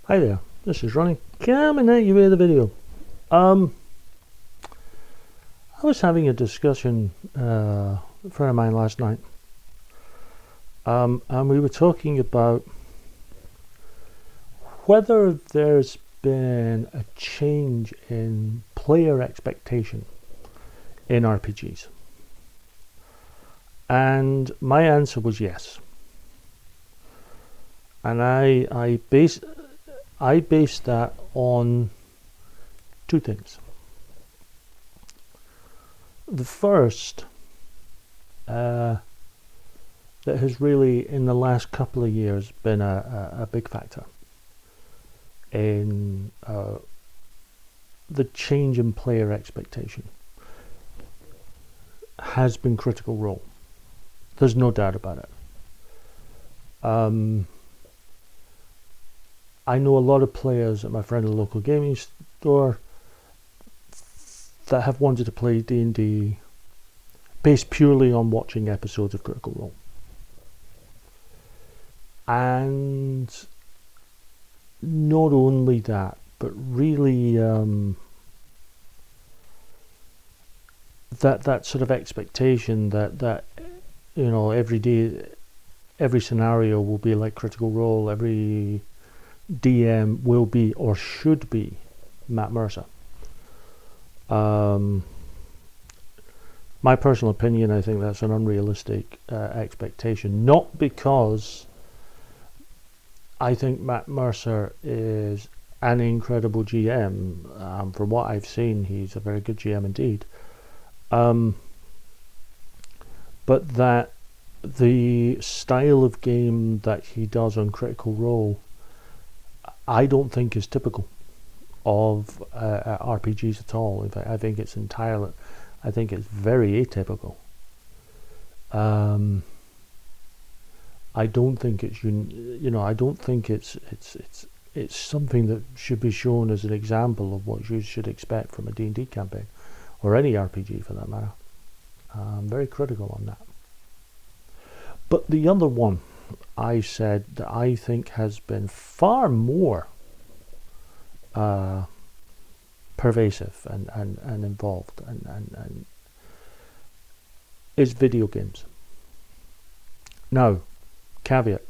Hi there, this is Ronnie coming at you with a video. Um, I was having a discussion with a friend of mine last night, and we were talking about whether there's been a change in player expectation in RPGs. And my answer was yes. And I based that on two things. The first, that has really in the last couple of years been a big factor in the change in player expectation, has been Critical Role. There's no doubt about it. I know a lot of players at my friend at the local gaming store that have wanted to play D&D based purely on watching episodes of Critical Role. And not only that, but really that sort of expectation that you know, every day, every scenario will be like Critical Role, every DM will be or should be Matt Mercer. My personal opinion, I think that's an unrealistic expectation. Not because I think Matt Mercer is an incredible GM. From what I've seen, he's a very good GM indeed. But that the style of game that he does on Critical Role, I don't think is typical of RPGs at all. In fact, I think it's very atypical. I don't think it's I don't think it's something that should be shown as an example of what you should expect from a D&D campaign, or any RPG for that matter. I'm very critical on that. But the other one I said that I think has been far more pervasive and involved and is video games. Now, caveat,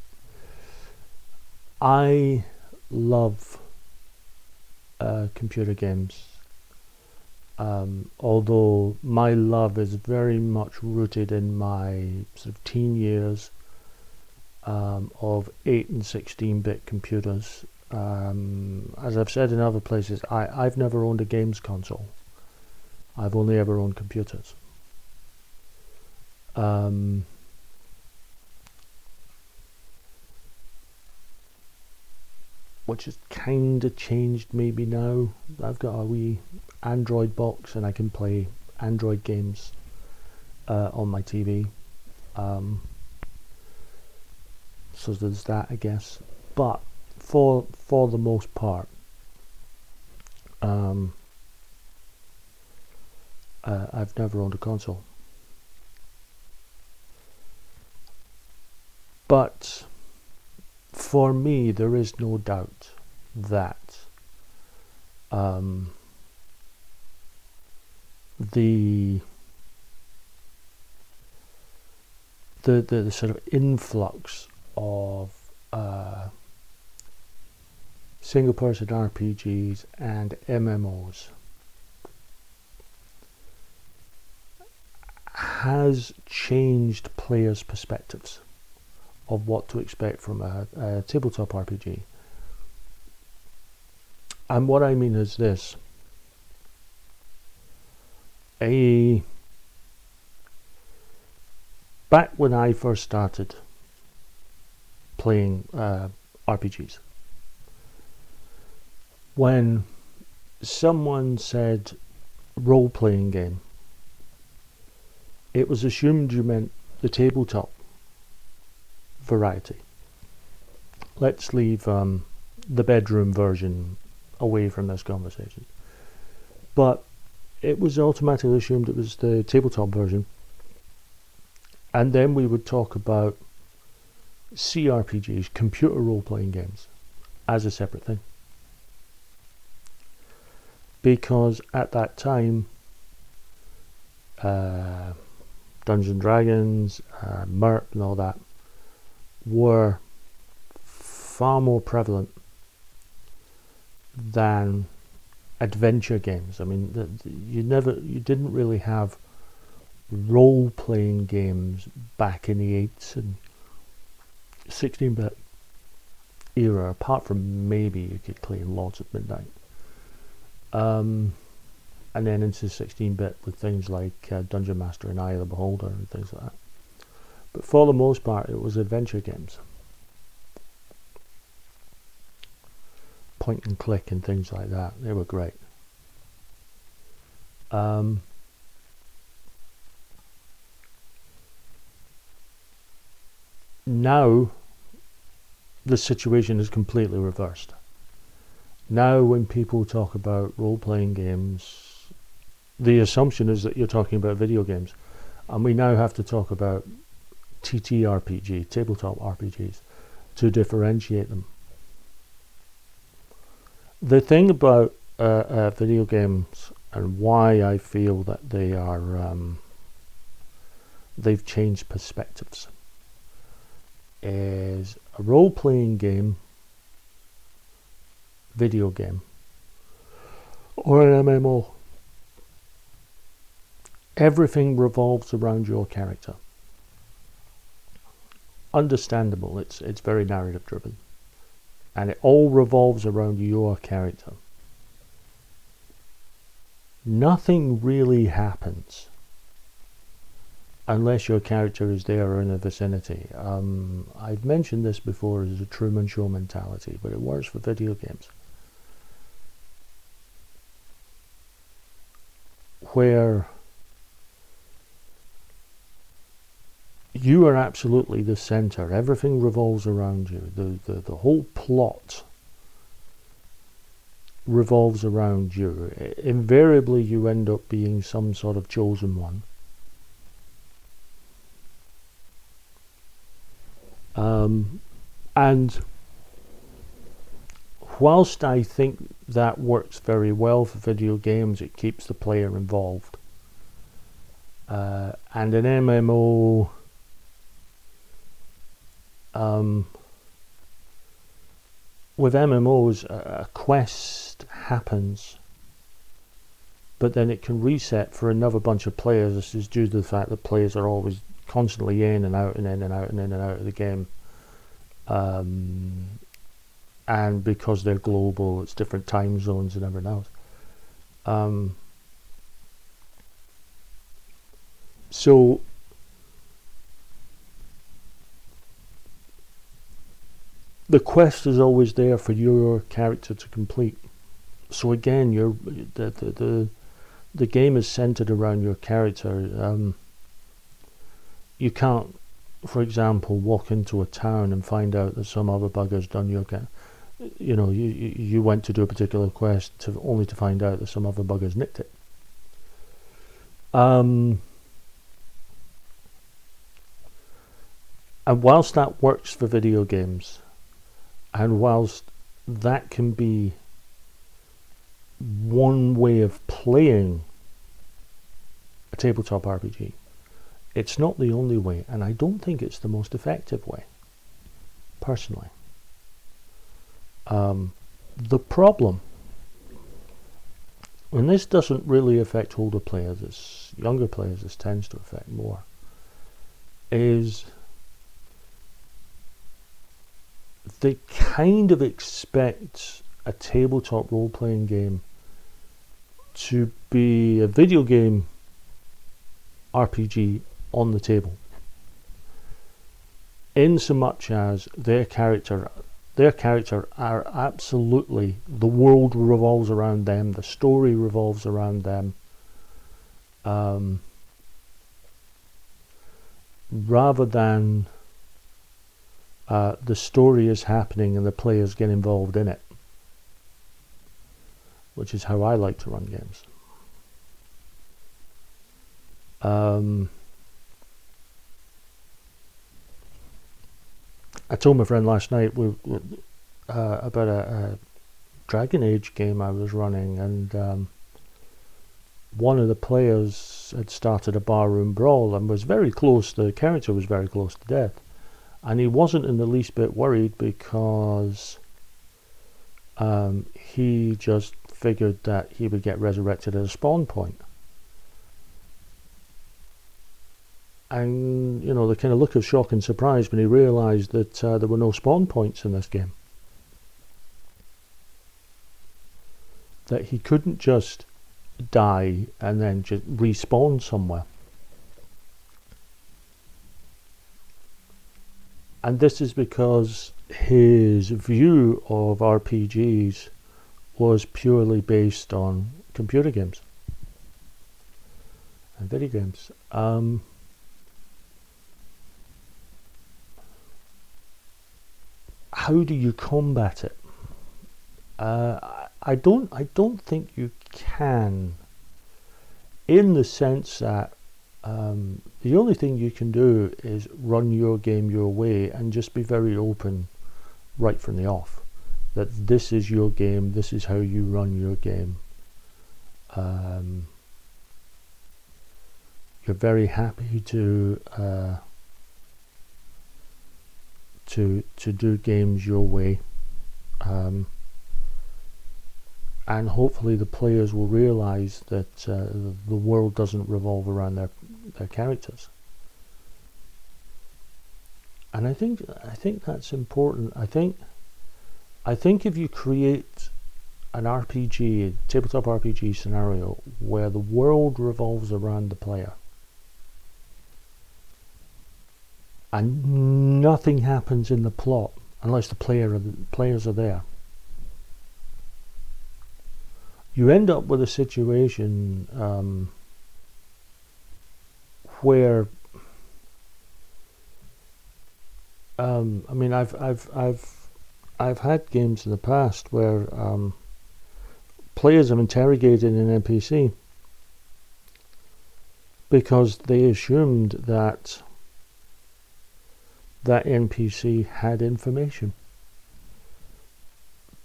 I love computer games, although my love is very much rooted in my sort of teen years of 8 and 16-bit computers. As I've said in other places, I've never owned a games console. I've only ever owned computers. Which has kind of changed maybe now. I've got a wee Android box and I can play Android games on my TV. So there's that, I guess. But for the most part, I've never owned a console. But for me, there is no doubt that the sort of influx of single-person RPGs and MMOs has changed players' perspectives of what to expect from a tabletop RPG. And what I mean is this. Back when I first started playing RPGs, when someone said role-playing game, it was assumed you meant the tabletop variety. Let's leave the bedroom version away from this conversation. But it was automatically assumed it was the tabletop version. And then we would talk about CRPGs, computer role-playing games. as a separate thing. Because at that time, Dungeons and Dragons, Merc and all that were far more prevalent than adventure games. I mean, you didn't really have role-playing games back in the 8 and 16-bit era, apart from maybe you could play Lords of Midnight. And then into 16-bit with things like Dungeon Master and Eye of the Beholder and things like that. But for the most part, it was adventure games. Point and click and things like that. They were great. Now, the situation is completely reversed. Now, when people talk about role-playing games, the assumption is that you're talking about video games. And we now have to talk about TTRPG, tabletop RPGs, to differentiate them. The thing about video games and why I feel that they are they've changed perspectives is a role-playing game, video game, or an MMO. Everything revolves around your character. Understandable, it's very narrative driven. And it all revolves around your character. Nothing really happens unless your character is there or in the vicinity. I've mentioned this before as a Truman Show mentality, but it works for video games. Where you are absolutely the center. Everything revolves around you. The whole plot revolves around you. Invariably, you end up being some sort of chosen one. And whilst I think that works very well for video games, it keeps the player involved. And an MMO, with MMOs, a quest happens, but then it can reset for another bunch of players. This is due to the fact that players are always constantly in and out and in and out and in and out of the game. And because they're global, it's different time zones and everything else. So the quest is always there for your character to complete. So again, the game is centered around your character. You can't, for example, walk into a town and find out that some other bugger's done your you went to do a particular quest only to find out that some other bugger's nicked it. And whilst that works for video games, and whilst that can be one way of playing a tabletop RPG, it's not the only way, and I don't think it's the most effective way, personally. The problem, and this doesn't really affect older players, it's younger players this tends to affect more, is they kind of expect a tabletop role-playing game to be a video game RPG on the table, in so much as their character are absolutely, the world revolves around them, the story revolves around them, rather than the story is happening and the players get involved in it, which is how I like to run games. I told my friend last night, about a Dragon Age game I was running, and one of the players had started a barroom brawl and was very close. The character was very close to death, and he wasn't in the least bit worried because he just figured that he would get resurrected at a spawn point. And the kind of look of shock and surprise when he realised that there were no spawn points in this game. That he couldn't just die and then just respawn somewhere. And this is because his view of RPGs was purely based on computer games and video games. How do you combat it? I don't think you can, in the sense that the only thing you can do is run your game your way and just be very open right from the off that this is your game, this is how you run your game. You're very happy to do games your way, and hopefully the players will realize that the world doesn't revolve around their characters. And I think that's important. I think if you create an RPG, a tabletop RPG scenario where the world revolves around the player and nothing happens in the plot unless the players are there, you end up with a situation where I've had games in the past where players have interrogated an NPC because they assumed that NPC had information,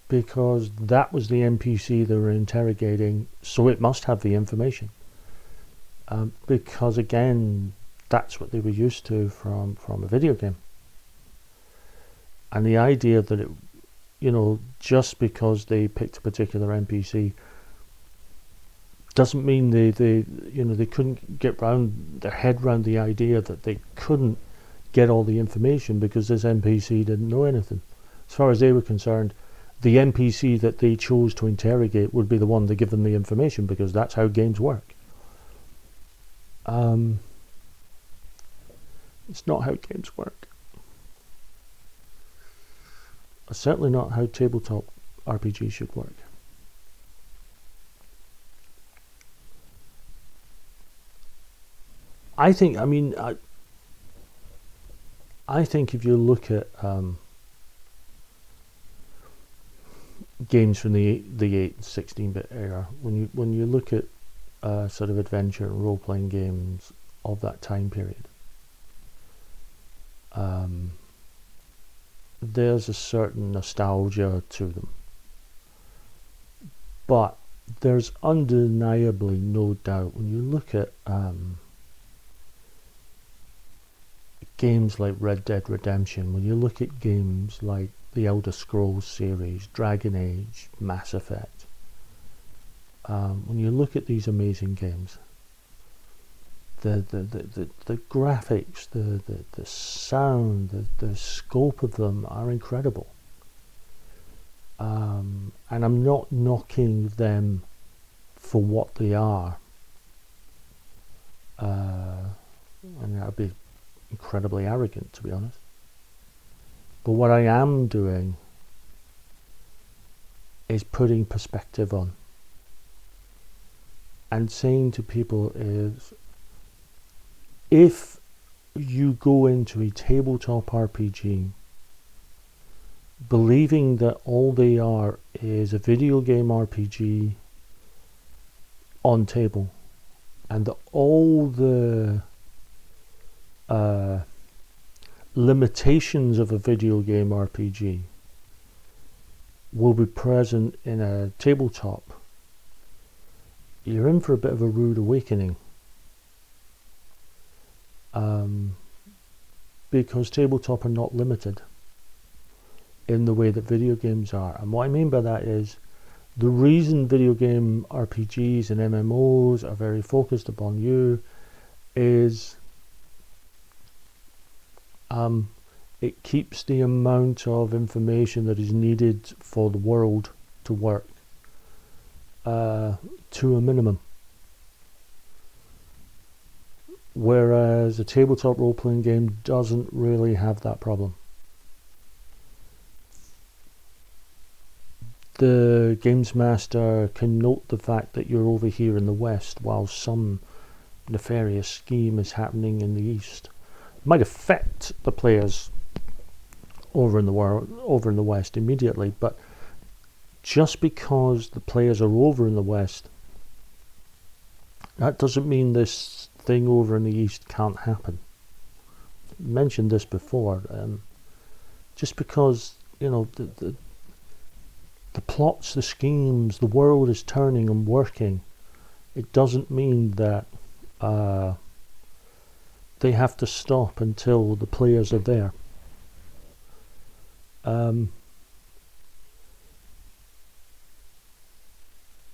because that was the NPC they were interrogating, so it must have the information. Because again, that's what they were used to from a video game. And the idea that it, just because they picked a particular NPC doesn't mean they couldn't get their head around the idea that they couldn't get all the information because this NPC didn't know anything. As far as they were concerned, the NPC that they chose to interrogate would be the one to give them the information, because that's how games work. It's not how games work. Certainly not how tabletop RPG should work. I think if you look at games from the 8 and 16-bit era, when you look at sort of adventure and role-playing games of that time period, there's a certain nostalgia to them, but there's undeniably no doubt when you look at games like Red Dead Redemption, when you look at games like the Elder Scrolls series, Dragon Age, Mass Effect, when you look at these amazing games, the graphics, the sound, the scope of them are incredible. And I'm not knocking them for what they are. And that'd be incredibly arrogant, to be honest. But what I am doing is putting perspective on and saying to people is, if you go into a tabletop RPG believing that all they are is a video game RPG on table, and that all the limitations of a video game RPG will be present in a tabletop, you're in for a bit of a rude awakening. Because tabletop are not limited in the way that video games are. And what I mean by that is, the reason video game RPGs and MMOs are very focused upon you is it keeps the amount of information that is needed for the world to work to a minimum. Whereas a tabletop role-playing game doesn't really have that problem. The games master can note the fact that you're over here in the west while some nefarious scheme is happening in the east. It might affect the players over in the west immediately, but just because the players are over in the west, that doesn't mean this thing over in the east can't happen. I mentioned this before. Just because, you know, the plots, the schemes, the world is turning and working, it doesn't mean that they have to stop until the players are there.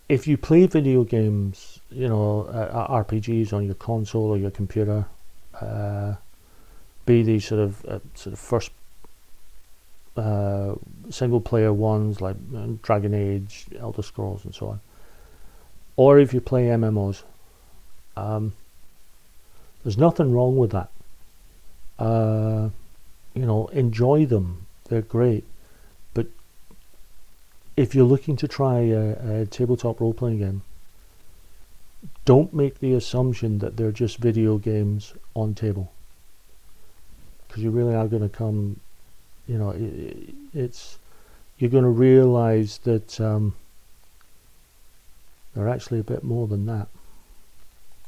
If you play video games, you know, RPGs on your console or your computer, be these sort of first single player ones like Dragon Age, Elder Scrolls and so on, or if you play MMOs, there's nothing wrong with that. You know, enjoy them, they're great. But if you're looking to try a tabletop role-playing game, don't make the assumption that they're just video games on table, because you really are going to come, you know, you're going to realize that they're actually a bit more than that.